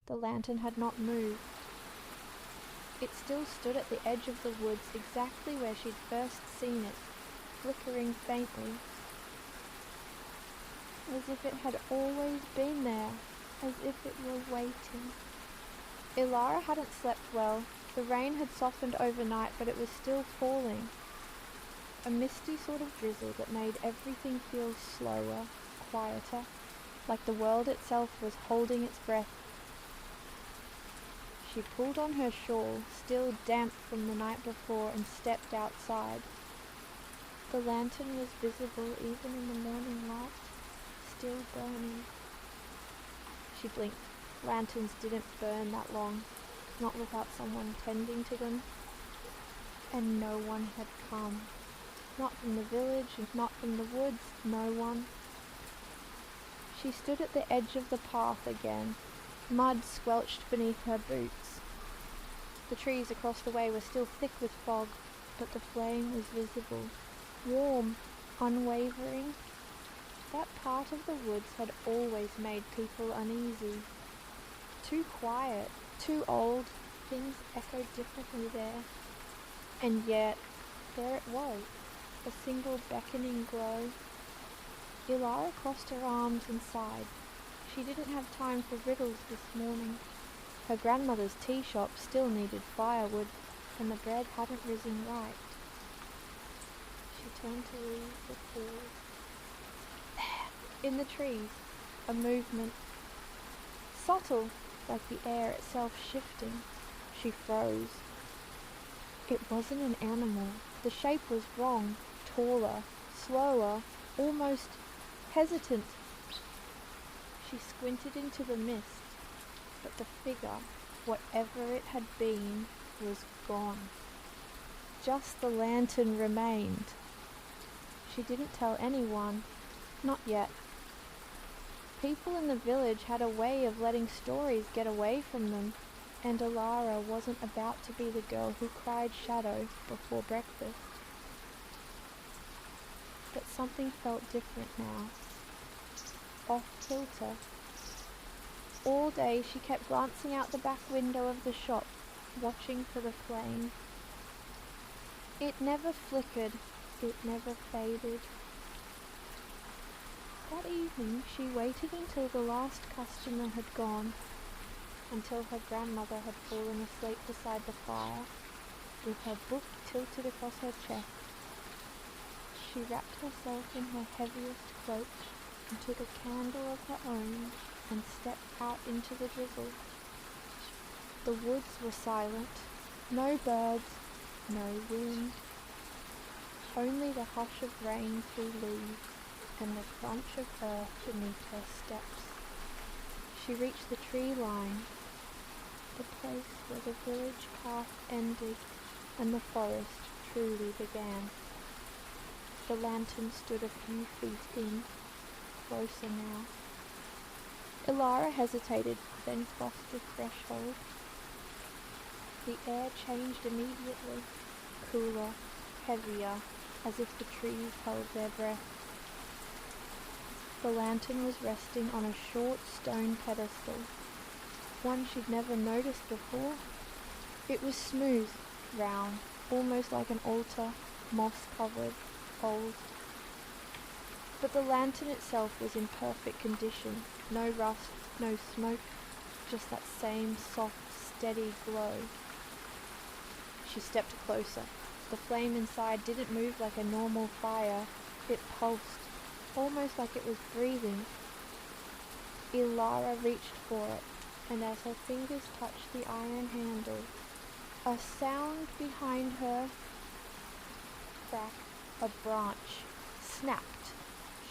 The lantern had not moved. It still stood at the edge of the woods exactly where she'd first seen it, flickering faintly, as if it had always been there, as if it were waiting. Elara hadn't slept well. The rain had softened overnight, but it was still falling. A misty sort of drizzle that made everything feel slower, quieter, like the world itself was holding its breath. She pulled on her shawl, still damp from the night before, and stepped outside. The lantern was visible even in the morning light, still burning. She blinked. Lanterns didn't burn that long, not without someone tending to them. And no one had come. Not from the village, and not from the woods, no one. She stood at the edge of the path again. Mud squelched beneath her boots. The trees across the way were still thick with fog, but the flame was visible, warm, unwavering. That part of the woods had always made people uneasy. Too quiet, too old, things echoed differently there. And yet, there it was, a single beckoning glow. Elara crossed her arms and sighed. She didn't have time for riddles this morning. Her grandmother's tea shop still needed firewood, and the bread hadn't risen right. She turned to leave the pool. There, in the trees, a movement. Subtle, like the air itself shifting. She froze. It wasn't an animal. The shape was wrong, taller, slower, almost hesitant. She squinted into the mist, but the figure, whatever it had been, was gone. Just the lantern remained. She didn't tell anyone, not yet. People in the village had a way of letting stories get away from them, and Elara wasn't about to be the girl who cried shadow before breakfast. But something felt different now. Off-kilter. All day she kept glancing out the back window of the shop, watching for the flame. It never flickered, it never faded. That evening she waited until the last customer had gone, until her grandmother had fallen asleep beside the fire, with her book tilted across her chest. She wrapped herself in her heaviest cloak and took a candle of her own and stepped out into the drizzle. The woods were silent, no birds, no wind, only the hush of rain through leaves and the crunch of earth beneath her steps. She reached the tree line, the place where the village path ended and the forest truly began. The lantern stood a few feet in, closer now. Elara hesitated, then crossed the threshold. The air changed immediately, cooler, heavier, as if the trees held their breath. The lantern was resting on a short stone pedestal, one she'd never noticed before. It was smooth, round, almost like an altar, moss-covered, old. But the lantern itself was in perfect condition, no rust, no smoke, just that same soft, steady glow. She stepped closer. The flame inside didn't move like a normal fire. It pulsed, almost like it was breathing. Elara reached for it, and as her fingers touched the iron handle, a sound behind her, crack, a branch, snapped.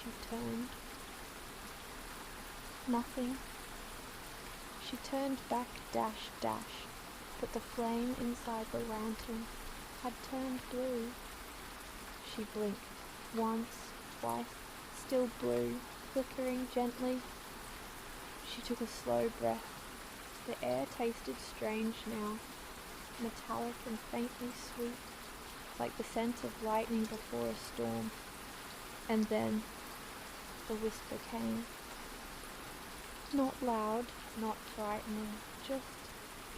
She turned. Nothing. She turned back, dash, dash, but the flame inside the lantern had turned blue. She blinked, once, twice, still blue, flickering gently. She took a slow breath. The air tasted strange now, metallic and faintly sweet, like the scent of lightning before a storm. And then the whisper came. Not loud, not frightening, just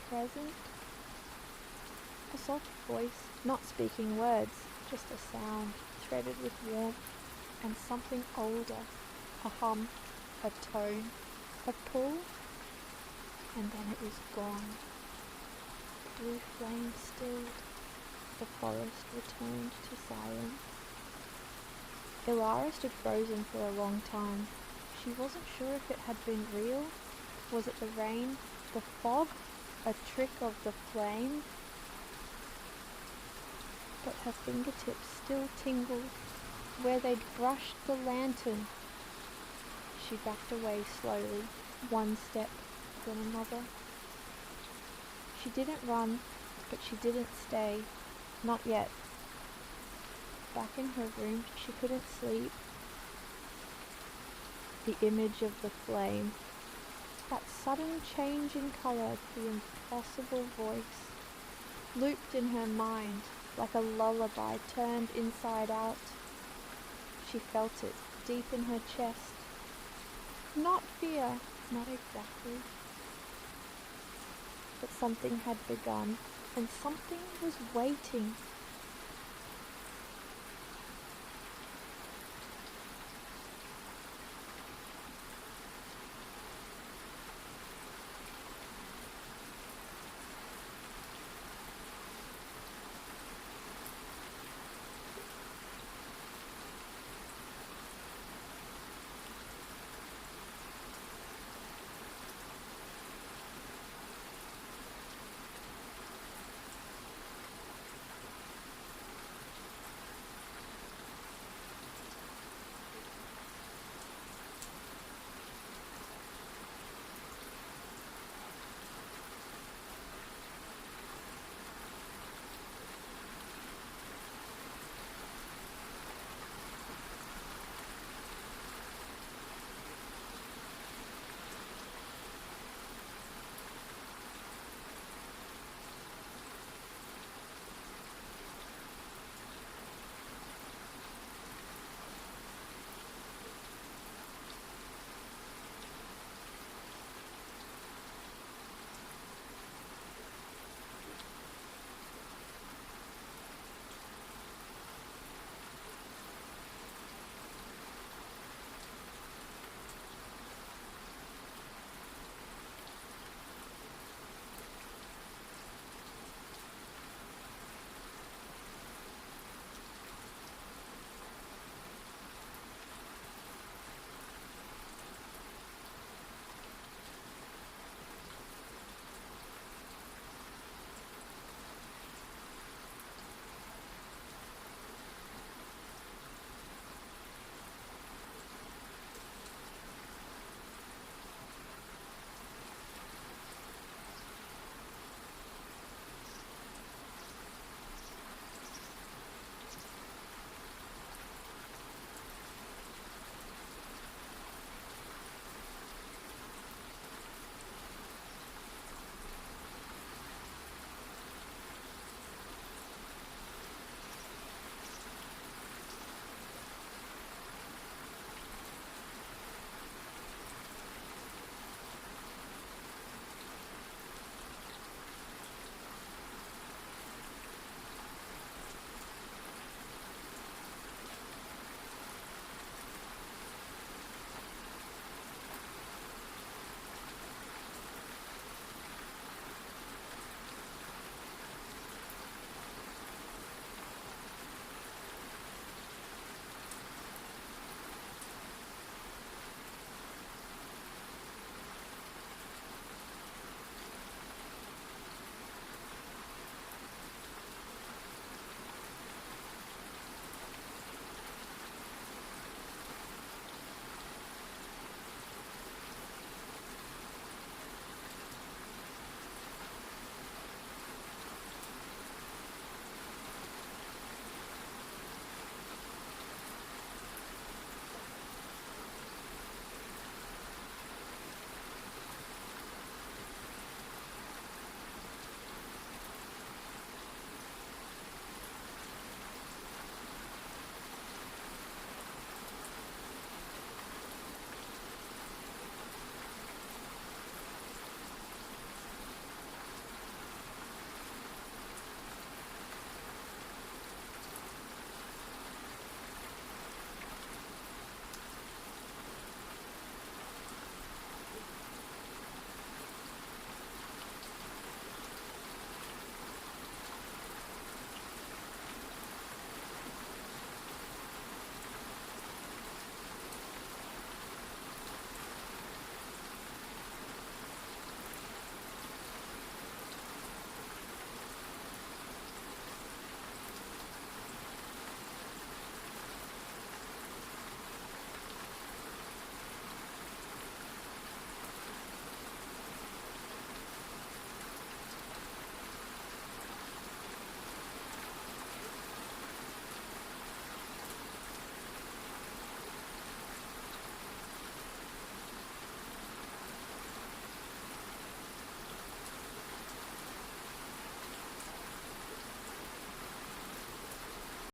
present. A soft voice, not speaking words, just a sound, threaded with warmth and something older. A hum, a tone, a pull, and then it was gone. The blue flame stilled. The forest returned to silence. Elara stood frozen for a long time. She wasn't sure if it had been real. Was it the rain, the fog, a trick of the flame? But her fingertips still tingled where they'd brushed the lantern. She backed away slowly, one step, then another. She didn't run, but she didn't stay. Not yet. Back in her room, she couldn't sleep. The image of the flame, that sudden change in colour, the impossible voice, looped in her mind like a lullaby turned inside out. She felt it deep in her chest. Not fear, not exactly. But something had begun, and something was waiting.